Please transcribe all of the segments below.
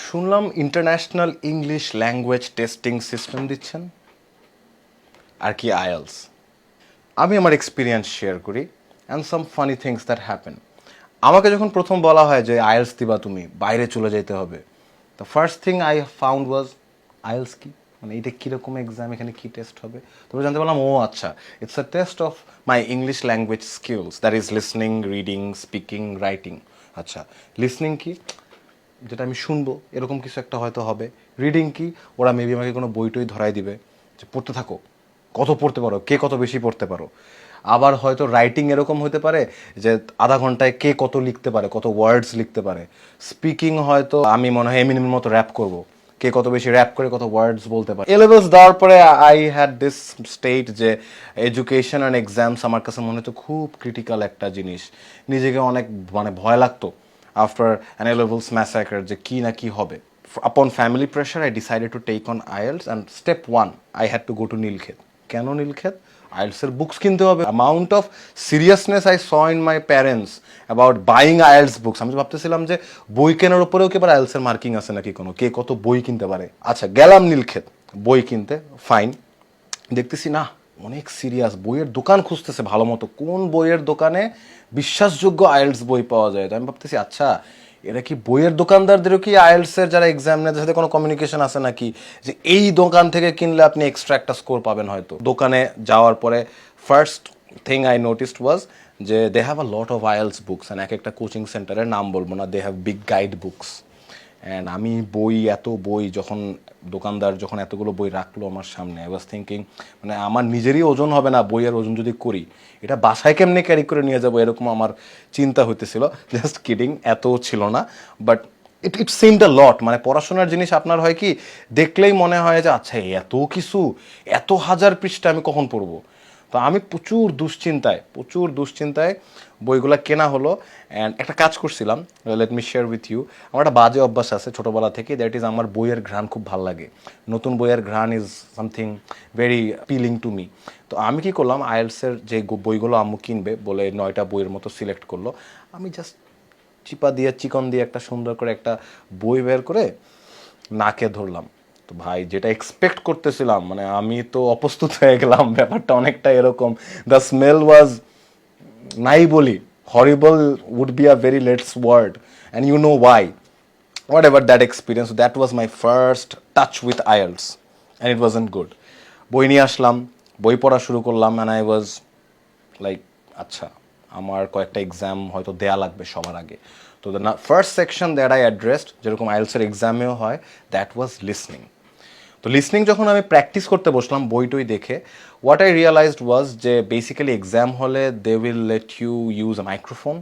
শুনলাম international English language testing system দিচ্ছেন আর কি আইএলস। আমি আমার এক্সপিরিয়েন্স শেয়ার করি and some funny things that happen. আমাকে যখন প্রথম বলা হয় যে আইএলস দিবা তুমি, বাইরে চলে যেতে হবে, the first thing I found was IELTS কি, মানে এটা কীরকম এক্সাম, এখানে কী টেস্ট হবে। তবে জানতে পারলাম ও আচ্ছা, it's a test of my English language skills, that is listening, reading, speaking, writing. আচ্ছা, লিসনিং কি, যেটা আমি শুনবো এরকম কিছু একটা হয়তো হবে। রিডিং কি, ওরা মেবি আমাকে কোনো বই টই ধরাই দিবে যে পড়তে থাকো, কত পড়তে পারো, কে কত বেশি পড়তে পারো। আবার হয়তো রাইটিং এরকম হতে পারে যে আধা ঘন্টায় কে কত লিখতে পারে, কত ওয়ার্ডস লিখতে পারে। স্পিকিং হয়তো আমি মনে হয় এমিনেমের মতো র্যাপ করব, কে কত বেশি র্যাপ করে কত ওয়ার্ডস বলতে পারে। এ-লেভেলস দেওয়ার পরে আই হ্যাড দিস স্টেট যে এডুকেশন অ্যান্ড এক্সামস আমার কাছে মনে হতো খুব ক্রিটিক্যাল একটা জিনিস। নিজেকে অনেক ভয় লাগতো আফটার অ্যান এ-লেভেলস ম্যাসাকার যে কী না কী হবে। Upon family pressure, I decided to take on IELTS, and step one, I had to go to Nilkhet. কেন নীলক্ষেত? IELTS-এর বুকস কিনতে হবে। Amount of seriousness I saw in my parents about buying IELTS books, আমি ভাবতেছিলাম যে বই কেনার উপরেও কি আবার IELTS-এর মার্কিং আছে নাকি কোনো, কে কত বই কিনতে পারে। আচ্ছা, গেলাম নীলক্ষেত বই কিনতে, ফাইন। দেখতেছি না, অনেক সিরিয়াস, বইয়ের দোকান খুঁজতেছে ভালো মতো, কোন বইয়ের দোকানে বিশ্বাসযোগ্য আইএলটিএস বই পাওয়া যায়। তো আমি ভাবতেছি আচ্ছা, এরা কি বইয়ের দোকানদারদেরও কি আইএলটিএস-এর যারা এক্সাম নেয় তাদের সাথে কোনো কমিউনিকেশন আছে নাকি, যে এই দোকান থেকে কিনলে আপনি এক্সট্রা একটা স্কোর পাবেন হয়তো। দোকানে যাওয়ার পরে first thing I noticed was যে they have a lot of IELTS books, and এক একটা কোচিং সেন্টারের নাম বলবো না, they have big guide books. And আমি এত বই যখন দোকানদার যখন এতগুলো বই রাখলো আমার সামনে, আই ওয়াজ থিঙ্কিং মানে আমার নিজেরই ওজন হবে না বইয়ের ওজন যদি করি, এটা বাসায় কেমনে ক্যারি করে নিয়ে যাবো, এরকম আমার চিন্তা হইতেছিল। জাস্ট কিডিং, এত ছিল না, বাট ইট সিমড আ লট। মানে পড়াশোনার জিনিস আপনার হয় কি, দেখলেই মনে হয় যে আচ্ছা এত কিছু, এত হাজার পৃষ্ঠা আমি কখন পড়বো। তো আমি প্রচুর দুশ্চিন্তায় বইগুলা কেনা হলো। অ্যান্ড একটা কাজ করছিলাম, let me share with you. আমার একটা বাজে অভ্যাস আছে ছোটোবেলা থেকে, দ্যাট ইজ আমার বইয়ের ঘ্রাণ খুব ভালো লাগে। নতুন বইয়ের ঘ্রাণ is something very peeling to me. তো আমি কি করলাম, আইএলটিএস-এর যে বইগুলো আম্মু কিনবে বলে 9টা বইয়ের মতো সিলেক্ট করলো, আমি জাস্ট চিকন দিয়ে একটা সুন্দর করে একটা বই বের করে নাকে ধরলাম। তো ভাই, যেটা এক্সপেক্ট করতেছিলাম, মানে আমি তো অপ্রস্তুত হয়ে গেলাম। ব্যাপারটা অনেকটা এরকম, দ্য স্মেল ওয়াজ, নাই বলি, horrible would be a very let's word, and you know why. Whatever that experience, that was my first touch with IELTS, and it wasn't good. বই নিয়ে আসলাম, বই পড়া শুরু করলাম, and I was like, আচ্ছা আমার কয়েকটা এক্সাম হয়তো দেয়া লাগবে সবার আগে। তো the first section that I addressed, যেরকম আইএলটিএস-এর এক্সামেও হয়, দ্যাট ওয়াজ লিসনিং। তো লিসনিং যখন আমি প্র্যাকটিস করতে বসলাম বইটই দেখে, হোয়াট আই রিয়ালাইজড ওয়াজ যে বেসিক্যালি এক্সাম হলে they will let you use a microphone,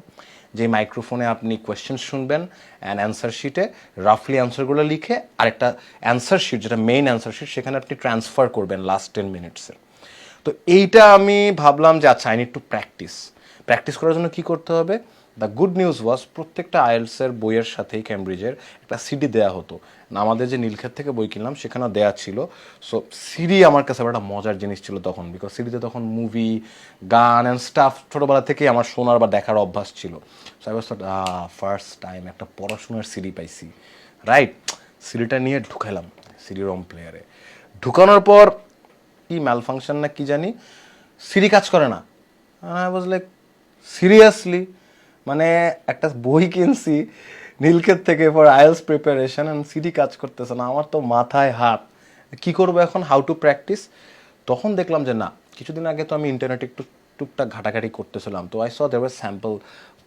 যে মাইক্রোফোনে আপনি কোয়েশ্চেন শুনবেন অ্যান্ড অ্যান্সার শিটে রাফলি অ্যান্সারগুলো লিখে আরেকটা অ্যান্সার শিট, যেটা মেইন অ্যান্সার শিট, সেখানে আপনি ট্রান্সফার করবেন লাস্ট 10 মিনিটসে। তো এইটা আমি ভাবলাম যে আচ্ছা, আই নিড টু প্র্যাকটিস করার জন্য কী করতে হবে। দ্য গুড নিউজ ওয়াজ, প্রত্যেকটা আইএলটিএস-এর বইয়ের সাথেই ক্যামব্রিজের একটা সিডি দেওয়া হতো। আমাদের যে নীলক্ষেত থেকে বই কিনলাম সেখানেও দেওয়া ছিল। সো সিডি আমার কাছে একটা মজার জিনিস ছিল তখন, বিকজ সিডিতে তখন মুভি, গান অ্যান্ড স্টাফ ছোটোবেলা থেকেই আমার শোনার বা দেখার অভ্যাস ছিল। So I was thought, first time একটা পড়াশোনার সিডি পাইছি, রাইট। সিডিটা নিয়ে ঢুকাইলাম সিডি রম প্লেয়ারে। ঢুকানোর পর কি ম্যালফাংশন না কি জানি, সিডি কাজ করে না। I was like, seriously? মানে একটা বই কিনছি নীলক্ষেত থেকে for IELTS preparation, and CD কাজ করতেছে না। আমার তো মাথায় হাত, কি করবো এখন, হাউ টু প্র্যাকটিস। তখন দেখলাম যে না, কিছুদিন আগে তো আমি ইন্টারনেটে একটু টুকটাক ঘাটাঘাটি করতেছিলাম, তো I saw there were sample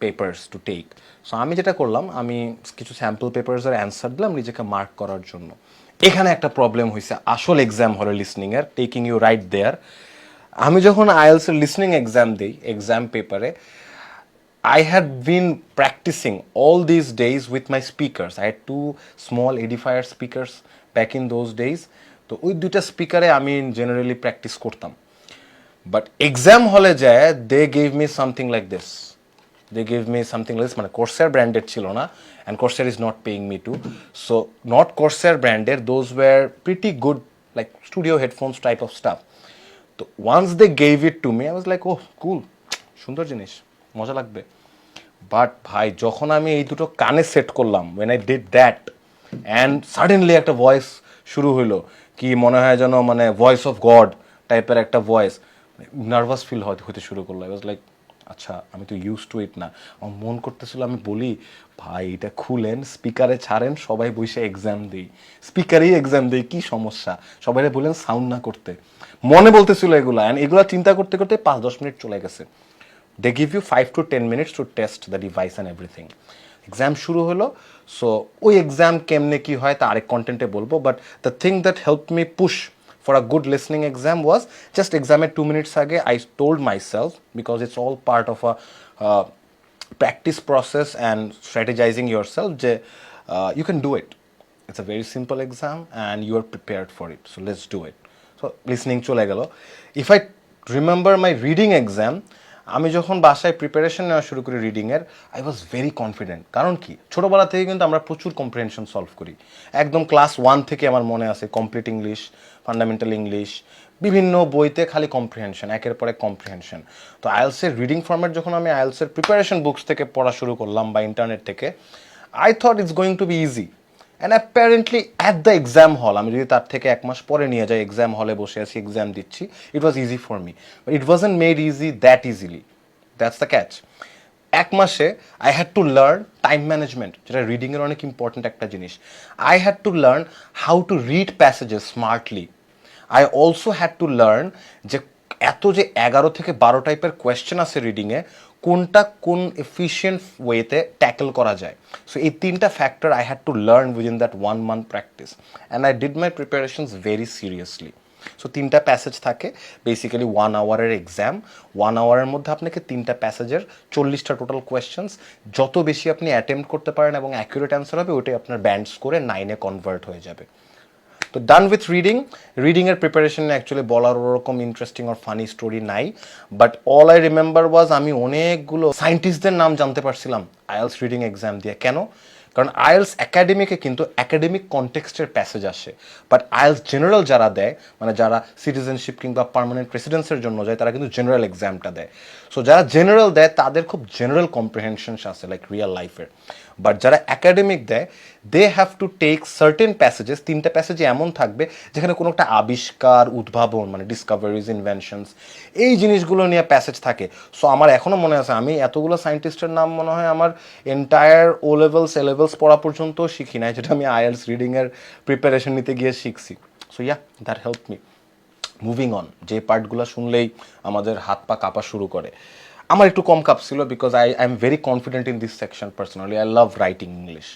papers to take. So আমি যেটা করলাম, আমি কিছু স্যাম্পল পেপার্সের অ্যান্সার দিলাম নিজেকে মার্ক করার জন্য। এখানে একটা প্রবলেম হয়েছে আসল এক্সাম হলো লিসনিংয়ের, টেকিং ইউ রাইট দেয়ার। আমি যখন আইএলটিএস-এর লিসনিং এক্সাম দিই, এক্সাম পেপারে I had been practicing all these days with my speakers. I had 2 small edifier speakers back in those days. তো ওই 2টা স্পিকারে আমি জেনারেলি প্র্যাকটিস করতাম। বাট এক্সাম হলে যায় they gave me something like this, মানে কোর্সের ব্র্যান্ডেড ছিল না, অ্যান্ড কোর্সের is not paying me to, so not কোর্সের branded, those were pretty good, like studio headphones type of stuff. তো once they gave it to me, I was like, oh cool, সুন্দর জিনিস, মজা লাগবে। But ভাই, যখন আমি এই দুটো কানে সেট করলাম, when I did that, and suddenly একটা ভয়েস শুরু হইলো, কি মনে হয় যেন মানে ভয়েস অফ গড টাইপের একটা ভয়েস, নার্ভাস ফিল হতে শুরু করলো। আই ওয়াজ লাইক আচ্ছা আমি তো ইউজ টু ইট না। আমার মন করতেছিল আমি বলি ভাই এটা খুলেন স্পিকারে ছাড়েন সবাই বসে এক্সাম দিই, স্পিকারেই এক্সাম দিই, কি সমস্যা, সবাই বললেন সাউন্ড না করতে, মনে বলতেছিল এগুলা। অ্যান্ড এগুলা চিন্তা করতে করতে 5-10 মিনিট চলে গেছে। They give you 5 to 10 minutes to test the device and everything. Exam শুরু হলো। সো ওই এক্সাম কেমনে কি হয় তা আরেক কন্টেন্টে বলবো, but the thing that help me push for a good listening exam was just exam 2 minutes ago I told myself, because it's all part of a practice process and strategizing yourself, যে you can do it, it's a very simple exam and you are prepared for it, so let's do it. So listening চলে গেল। if I remember my reading exam, আমি যখন বাসায় preparation নেওয়া শুরু করি রিডিংয়ের, I was very confident. কারণ কি, ছোটোবেলা থেকে কিন্তু আমরা প্রচুর কম্প্রিহেনশন সলভ করি। একদম ক্লাস 1 থেকে আমার মনে আছে কমপ্লিট ইংলিশ, ফান্ডামেন্টাল ইংলিশ, বিভিন্ন বইতে খালি কম্প্রিহেনশন, একের পর এক কম্প্রিহেনশন। তো আইএলসের রিডিং ফর্মেট যখন আমি আইএলসের প্রিপারেশন বুকস থেকে পড়া শুরু করলাম বা ইন্টারনেট থেকে, I thought it's going to be easy. And apparently at the exam হল, আমি যদি তার থেকে 1 মাস পরে নিয়ে যাই, এক্সাম হলে বসে আছি এক্সাম দিচ্ছি, it was easy for me, but it wasn't made easy that easily. That's the catch. 1 মাসে I had to learn time management, যেটা রিডিংয়ের অনেক ইম্পর্ট্যান্ট একটা জিনিস। I had to learn how to read passages smartly. I also had to learn যে এত যে 11 থেকে 12 টাইপের কোয়েশ্চেন আছে রিডিংয়ে, কোনটা কোন এফিশিয়েন্ট ওয়েতে ট্যাকেল করা যায়। সো এই 3টা factor I had to learn within that 1 month practice, and I did my preparations very seriously. So 3টা প্যাসেজ থাকে, বেসিক্যালি 1 আওয়ারের এক্সাম। 1 আওয়ারের মধ্যে আপনাকে 3টা প্যাসেজের 40টা টোটাল কোয়েশ্চেন্স, যত বেশি আপনি অ্যাটেম্প্ট করতে পারেন এবং অ্যাকুরেট অ্যান্সার হবে, ওইটাই আপনার ব্যান্ড স্কোরে 9-এ কনভার্ট হয়ে যাবে। তো ডান উইথ রিডিং। রিডিংয়ের প্রিপারেশনে অ্যাকচুয়ালি বলার ওরকম ইন্টারেস্টিং আর ফানি স্টোরি নাই, বাট অল আই রিমেম্বার ওয়াজ আমি অনেকগুলো সায়েন্টিস্টদের নাম জানতে পারছিলাম আইএলস রিডিং এক্সাম দিয়ে। কেন? কারণ আইএলস একাডেমিকে কিন্তু একাডেমিক কনটেক্সটের প্যাসেজ আসে, বাট আইএলস জেনারেল যারা দেয়, মানে যারা সিটিজেনশিপ কিংবা পার্মানেন্ট রেসিডেন্সের জন্য যায়, তারা কিন্তু জেনারেল এক্সামটা দেয়। সো যারা জেনারেল দেয় তাদের খুব জেনারেল কম্প্রিহেনশনস আছে লাইক রিয়েল লাইফের, বাট যারা একাডেমিক দেয় they have to take certain passages. 3টা প্যাসেজে এমন থাকবে যেখানে কোনো একটা আবিষ্কার, উদ্ভাবন, মানে ডিসকভারিজ, ইনভেনশনস, এই জিনিসগুলো নিয়ে প্যাসেজ থাকে। সো আমার এখনও মনে আছে, আমি এতগুলো সায়েন্টিস্টের নাম মনে হয় আমার entire O levels, A levels পড়া পর্যন্ত শিখি নাই, যেটা আমি আইএলস রিডিংয়ের প্রিপারেশন নিতে গিয়ে শিখছি। So yeah, that help me. Moving on, যে পার্টগুলো শুনলেই আমাদের হাত পা কাঁপা শুরু করে, আমার একটু কম কাঁপছিল, because I am very confident in this section personally. I love writing English,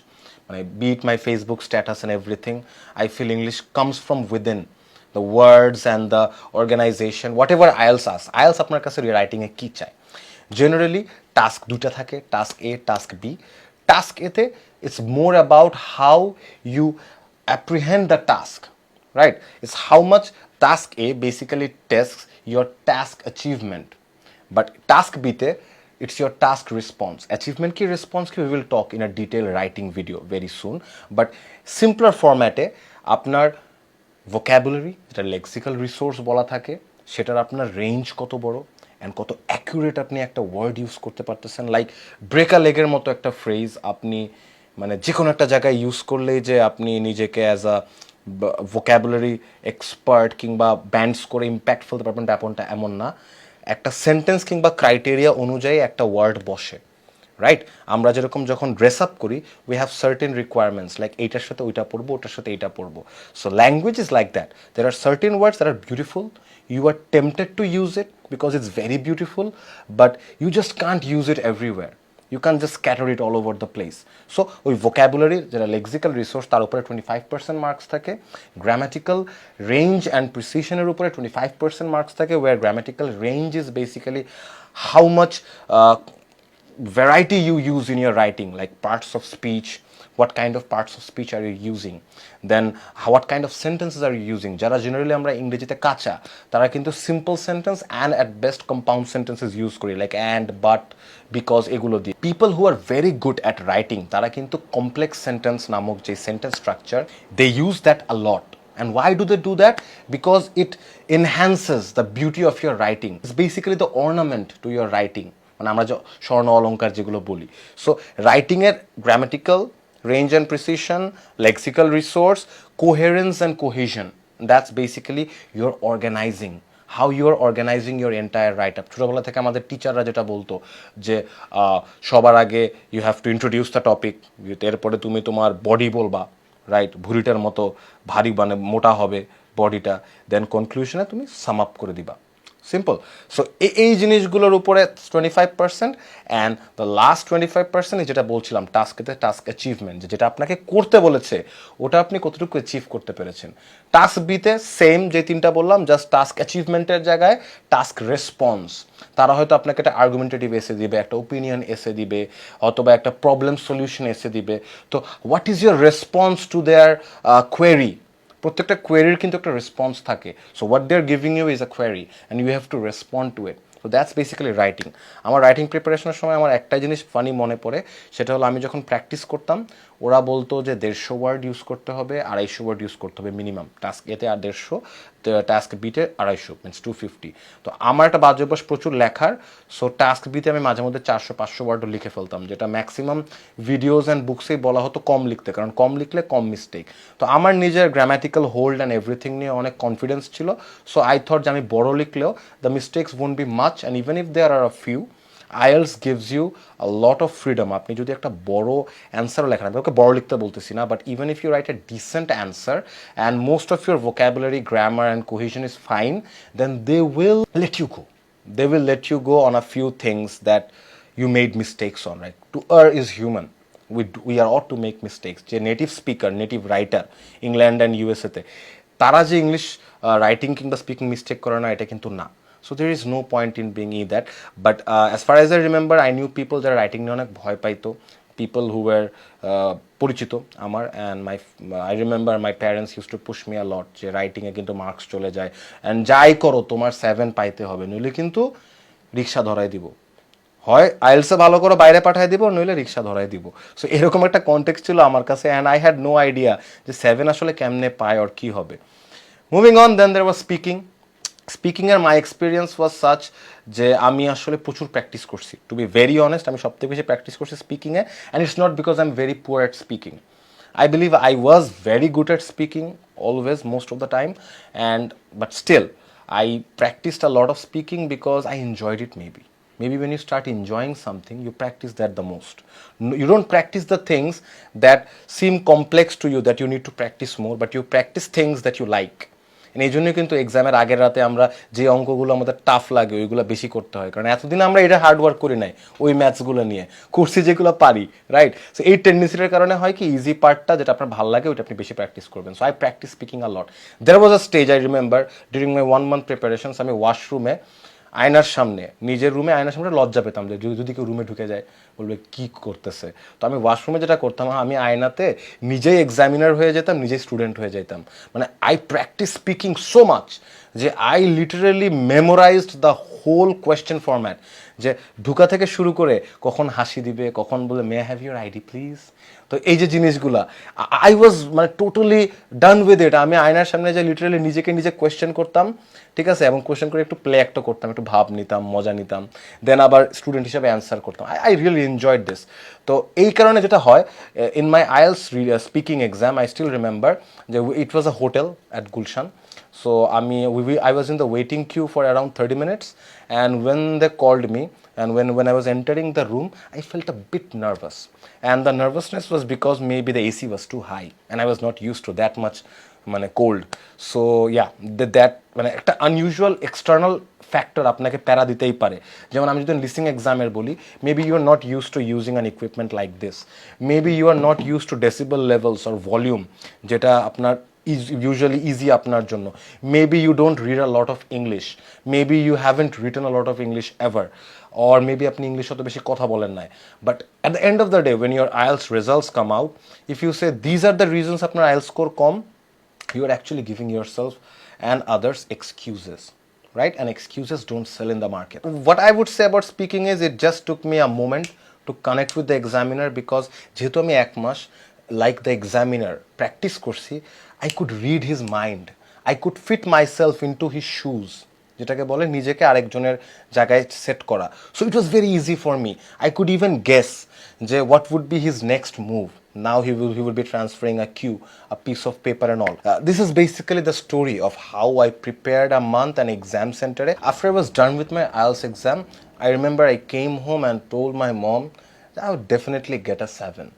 মানে be it my Facebook status and everything, I feel English comes from within the words and the organisation, whatever IELTS আস। IELTS আপনার কাছে রাইটিংয়ে কী চায়? Generally task 2টা থাকে, task A, task B. Task এতে it's more about how you apprehend the task, right? It's how much task A basically tests your task achievement, but task B te it's your task response. Achievement ki response ki we will talk in a detailed writing video very soon, but simpler format e আপনার vocabulary, যেটা lexical resource বলা থাকে, সেটার আপনার range কত বড় and কত accurate আপনি একটা ওয়ার্ড ইউজ করতে পারতেছেন। লাইক ব্রেক আ লেগের মতো একটা ফ্রেজ আপনি মানে যে কোনো একটা জায়গায় ইউজ করলেই যে আপনি নিজেকে অ্যাজ আ ভোক্যাবুলারি এক্সপার্ট কিংবা ব্যান্ডস করে ইম্প্যাক্ট ফেলতে পারবেন, ব্যাপনটা এমন না। একটা সেন্টেন্স কিংবা ক্রাইটেরিয়া অনুযায়ী একটা ওয়ার্ড বসে, রাইট? আমরা যেরকম যখন ড্রেস আপ করি, we have certain requirements, like এইটার সাথে ওইটা পড়বো, ওটার সাথে এইটা পড়বো। So language is like that, there are certain words that are beautiful, you are tempted to use it because it's very beautiful, but you just can't use it everywhere. You can't just scatter it all over the place. So ওই vocabulary যেটা lexical resource তার উপরে 25% marks থাকে, grammatical range and precision এর উপরে 25% marks থাকে, where grammatical range is basically how much variety you use in your writing, like parts of speech, what kind of parts of speech are you using, then what kind of sentences are you using. যারা generally আমরা ইংরেজিতে কাঁচা, তারা কিন্তু simple sentence and at best compound sentences use করি, like and, but, because, এগুলো দিয়ে। People who are very good at writing, তারা কিন্তু কমপ্লেক্স সেন্টেন্স নামক যে sentence structure, they use that a lot. And why do they do that? Because it enhances the beauty of your writing. It's basically the ornament to your writing, মানে আমরা যে স্বর্ণ অলঙ্কার যেগুলো বলি। সো রাইটিংয়ের grammatical range and precision, lexical resource, coherence and cohesion. That's basically your organizing. How you are organizing your entire write-up. ছোটবেলা থেকে আমাদের টিচাররা যেটা বলতো যে সবার আগে you have to introduce the topic, এরপরে তুমি তোমার বডি বলবা, রাইট, ভুঁড়িটার মতো ভারী মানে মোটা হবে বডিটা, দেন কনক্লুশনে তুমি সাম আপ করে দিবা। সিম্পল। সো এই জিনিসগুলোর উপরে 25%, অ্যান্ড দ্য লাস্ট 25% যেটা বলছিলাম টাস্কেতে, টাস্ক অ্যাচিভমেন্ট, যেটা আপনাকে করতে বলেছে ওটা আপনি কতটুকু অ্যাচিভ করতে পেরেছেন। টাস্ক বিতে সেম যে তিনটা বললাম, জাস্ট টাস্ক অ্যাচিভমেন্টের জায়গায় টাস্ক রেসপন্স। তারা হয়তো আপনাকে একটা আর্গুমেন্টেটিভ এসে দিবে, একটা ওপিনিয়ন এসে দিবে, অথবা একটা প্রবলেম সলিউশন এসে দিবে। তো what is your response to their query? প্রত্যেকটা কোয়েরির কিন্তু একটা রেসপন্স থাকে। So what they are giving you is a query and you have to respond to it. So that's basically writing. আমার রাইটিং প্রিপারেশনের সময় আমার একটা জিনিস ফানি মনে পড়ে, সেটা হলো আমি যখন প্র্যাকটিস করতাম ওরা বলতো যে 150 ওয়ার্ড ইউজ করতে হবে, 250 ওয়ার্ড ইউজ করতে হবে মিনিমাম, টাস্ক এতে আর 150, টাস্ক বিতে 250, মিনস 250। তো আমার একটা বাজে অভ্যাস প্রচুর লেখার। সো টাস্ক বিতে আমি মাঝে মধ্যে 400-500 ওয়ার্ডও লিখে ফেলতাম, যেটা ম্যাক্সিমাম ভিডিওস অ্যান্ড বুকসেই বলা হতো কম লিখতে, কারণ কম লিখলে কম মিস্টেক। তো আমার নিজের গ্রামাটিক্যাল হোল্ড অ্যান্ড এভরিথিং নিয়ে অনেক কনফিডেন্স ছিল। সো আই থট যে আমি বড় লিখলেও the mistakes won't be much, and even if there are a few, IELTS gives you a lot of freedom. আপনি যদি একটা বড় অ্যান্সারও লেখেন, আমি ওকে বড় লিখতে বলতেছি না, but even if you write a decent answer and most of your vocabulary, grammar and cohesion is fine, then they will let you go. They will let you go on a few things that you made mistakes on, right? To err is human. We are ought to make mistakes. যে native speaker, native writer England and ইউএসএতে, তারা যে English writing কিংবা speaking mistake করে না, এটা কিন্তু না। So there is no point in being that. But as far as I remember, I knew people যারা রাইটিং নিয়ে অনেক ভয় পাইতো, people who were পরিচিত আমার, and I remember my parents used to push me a lot যে রাইটিংয়ে কিন্তু marks চলে যায়, অ্যান্ড যাই করো তোমার 7 পাইতে হবে, নইলে কিন্তু রিক্সা ধরাই দিব, হয় আইএলসে ভালো করে বাইরে পাঠিয়ে দিব, নইলে রিক্সা ধরাই দিব। সো এরকম একটা কনটেক্সট ছিল আমার কাছে, and I had no idea যে 7 আসলে কেমনে পায় আর কী হবে। Moving on, then there was speaking. স্পিকিংয়ের মাই এক্সপিরিয়েন্স ওয়াজ সাচ যে আমি আসলে প্রচুর প্র্যাকটিস করছি। টু বি ভেরি অনেস্ট, আমি সবথেকে বেশি প্র্যাকটিস করছি স্পিকিংয়ে, and it's not because I am very poor at speaking. I believe I was very good at speaking always, most of the time, but still I practiced a lot of speaking because I enjoyed it. Maybe when you start enjoying something, you practice that the most. You don't practice the things that seem complex to you that you need to practice more, but you practice things that you like. এই জন্যই কিন্তু এক্সামের আগের রাতে আমরা যে অঙ্কগুলো আমাদের টাফ লাগে ওইগুলো বেশি করতে হয়, কারণ এতদিন আমরা এটা হার্ড ওয়ার্ক করি নাই ওই ম্যাথসগুলো নিয়ে, করছি যেগুলো পারি, রাইট? সো এই টেন্ডেন্সিটার কারণে হয় কি, ইজি পার্টটা যেটা আপনার ভালো লাগে ওইটা আপনি বেশি প্র্যাকটিস করবেন। So I practice speaking a lot. There was a stage I remember during my 1 month প্রিপারেশনস, আমি ওয়াশরুমে আয়নার সামনে, নিজের রুমে আয়নার সামনে লজ্জা পেতাম যে যদি কেউ রুমে ঢুকে যায় বলবে কী করতেছে। তো আমি ওয়াশরুমে যেটা করতাম, আমি আয়নাতে নিজেই এক্সামিনার হয়ে যেতাম, নিজেই স্টুডেন্ট হয়ে যেতাম। মানে I practice speaking so much যে I literally memorised the whole question format, যে ঢুকা থেকে শুরু করে কখন হাসি দিবে, কখন বলে may have your ID please. তো এই যে জিনিসগুলা আই ওয়াজ মানে টোটালি ডান উইথ ইট। আমি আয়নার সামনে যে লিটারেলি নিজেকে নিজে কোয়েশ্চেন করতাম, ঠিক আছে, এবং কোয়েশ্চেন করে একটু প্লে একটা করতাম, একটু ভাব নিতাম, মজা নিতাম, দেন আবার স্টুডেন্ট হিসেবে অ্যান্সার করতাম। I really enjoyed this. তো এই কারণে যেটা হয়, in my IELTS speaking exam I still remember যে it was a hotel at Gulshan. So I was in the waiting queue for around 30 minutes, and when they called me, and when I was entering the room, I felt a bit nervous, and the nervousness was because maybe the AC was too high and I was not used to that much cold. So yeah, that একটা unusual external factor আপনাকে প্যারা দিতেই পারে। যেমন আমি যদি listening এক্সামের বলি, maybe you are not used to using an equipment like this, maybe you are not used to decibel levels or volume, যেটা আপনার usually easy আপনার জন্য। Maybe you don't read a lot of English, maybe you haven't written a lot of English ever, or maybe আপনি English অত বেশি কথা বলেন নাই। But at the end of the day, when your IELTS results come out, if you say these are the reasons আপনার IELTS score com, you are actually giving yourself and others excuses, right? And excuses don't sell in the market. What I would say about speaking is it just took me a moment to connect with the examiner, because যেহেতু আমি 1 মাস like the examiner practice করছি, I could read his mind, I could fit myself into his shoes, যেটাকে বলে নিজেকে আরেকজনের জায়গায় set করা। So it was very easy for me. I could even guess যে what would be his next move. Now he will be transferring a queue, a piece of paper and all. This is basically the story of how I prepared a month and exam center. After I was done with my IELTS exam, I remember I came home and told my mom that I would definitely get a 7,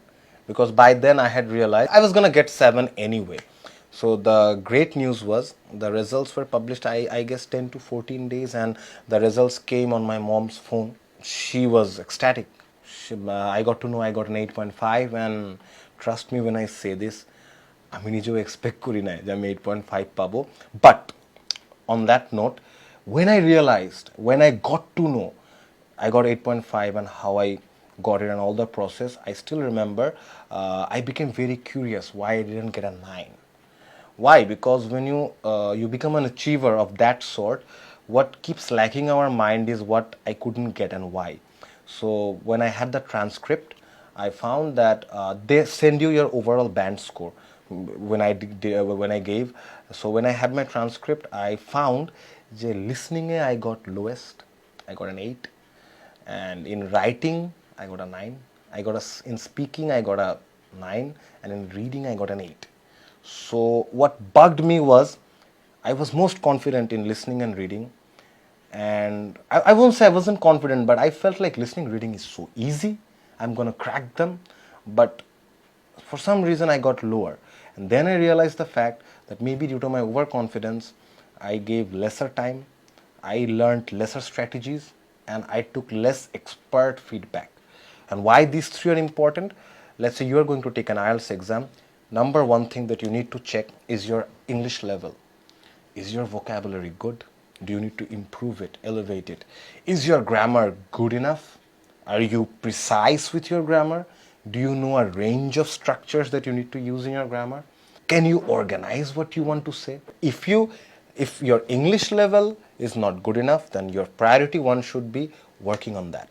because by then I had realized I was gonna get 7 anyway. So the great news was the results were published, I guess 10 to 14 days, and the results came on my mom's phone. She was ecstatic. I got to know I got an 8.5, and trust me when I say this, আমি নিজেও expect করি নাই যে আমি 8.5 পাবো। But on that note, when I realized, when I got to know I got 8.5 and how I got it and all the process, I still remember I became very curious why I didn't get a 9. Why? Because when you become an achiever of that sort, what keeps lacking our mind is what I couldn't get and why. So when I had the transcript, I found that they send you your overall band score when I gave. So when I had my transcript, I found যে listening I got lowest, I got an 8, and in writing I got a 9, in speaking I got a 9, and in reading I got an 8. So what bugged me was I was most confident in listening and reading, and I won't say I wasn't confident, but I felt like listening reading is so easy, I'm gonna crack them. But for some reason I got lower, and then I realized the fact that maybe due to my overconfidence I gave lesser time, I learned lesser strategies, and I took less expert feedback. And why these three are important? Let's say you are going to take an IELTS exam. Number one thing that you need to check is your English level. Is your vocabulary good? Do you need to improve it, elevate it? Is your grammar good enough? Are you precise with your grammar? Do you know a range of structures that you need to use in your grammar? Can you organize what you want to say? If your English level is not good enough, then your priority one should be working on that.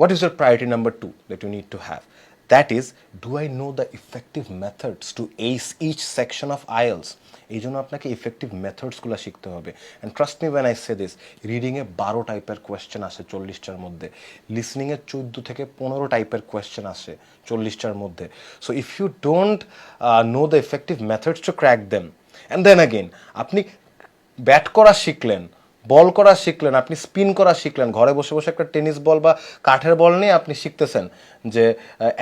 What is your priority number 2 that you need to have? That is, do I know the effective methods to ace each section of IELTS? এই জন্য আপনাকে effective মেথডসগুলো শিখতে হবে। And trust me when I say this, রিডিংয়ে 12 টাইপের question আসে 40টার মধ্যে, লিসনিংয়ে 14 থেকে 15 টাইপের কোয়েশ্চেন আসে 40টার মধ্যে। So if you don't know the effective methods to crack them, and then again আপনি ব্যাট করা শিখলেন, বল করা শিখলেন, আপনি স্পিন করা শিখলেন, ঘরে বসে বসে একটা টেনিস বল বা কাঠের বল নিয়ে আপনি শিখতেছেন যে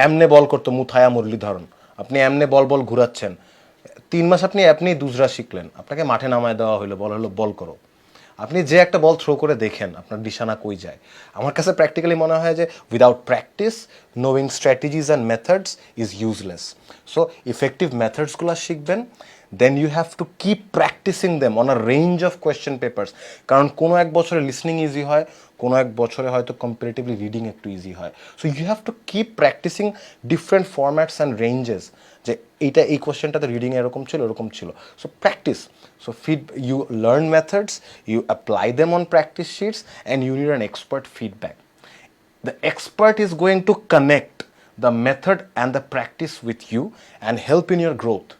এমনে বল করতো মুথায়া মুরলীধরন, আপনি এমনে বল ঘুরাচ্ছেন, 3 মাস আপনি দুসরা শিখলেন, আপনাকে মাঠে নামায় দেওয়া হলো, বল হলো বল করো, আপনি যে একটা বল থ্রো করে দেখেন আপনার নিশানা কই যায়। আমার কাছে প্র্যাকটিক্যালি মনে হয় যে without practice knowing strategies and methods is useless. So effective মেথডসগুলো শিখবেন, then you have to keep practicing them on a range of question papers, কারণ কোনো এক বছরে লিসনিং ইজি হয়, কোনো এক বছরে হয়তো কম্পারেটিভলি রিডিং একটু ইজি হয়। So you have to keep practicing different formats and ranges, যে এই কোয়েশ্চেনটাতে রিডিং এরকম ছিল। So practice, so you learn methods, you apply them on practice sheets, and you need an expert feedback. The expert is going to connect the method and the practice with you and help in your growth.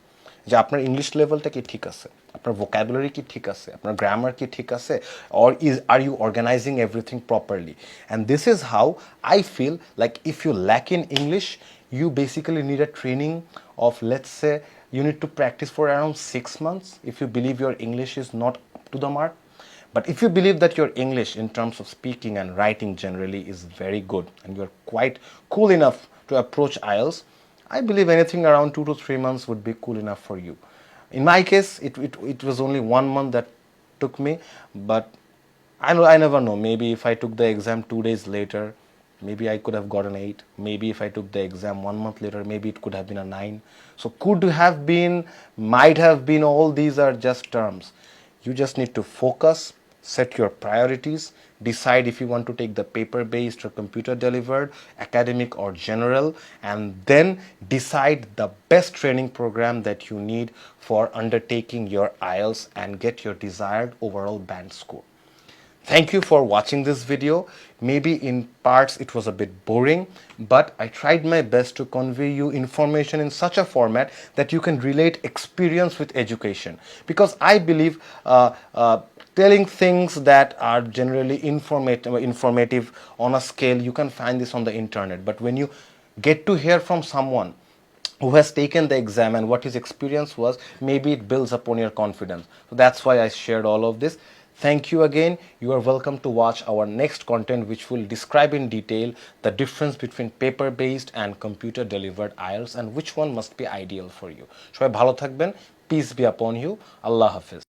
যে আপনার English লেভেলটা কি ঠিক আছে, আপনার vocabulary কি ঠিক আছে, আপনার গ্রামার কি ঠিক আছে, or are you organizing everything properly? And this is how I feel like if you lack in English, you basically need a training of, let's say, you need to practice for around 6 months if you believe your English is not up to the mark. But if you believe that your English in terms of speaking and writing generally is very good and you're quite cool enough to approach IELTS, I believe anything around 2 to 3 months would be cool enough for you. In my case, it was only 1 month that took me, but I never know. Maybe if I took the exam 2 days later, maybe I could have got an 8. Maybe if I took the exam 1 month later, maybe it could have been a 9. So could have been, might have been, all these are just terms. You just need to focus, set your priorities, decide if you want to take the paper-based or computer-delivered, academic or general, and then decide the best training program that you need for undertaking your IELTS and get your desired overall band score. Thank you for watching this video. Maybe in parts it was a bit boring, but I tried my best to convey you information in such a format that you can relate experience with education. Because I believe telling things that are generally informative on a scale, you can find this on the internet. But when you get to hear from someone who has taken the exam and what his experience was. Maybe it builds upon your confidence. So that's why I shared all of this. Thank you again. You are welcome to watch our next content, which will describe in detail the difference between paper based and computer delivered IELTS and which one must be ideal for you. সবাই ভালো থাকবেন. Peace be upon you. Allah Hafiz.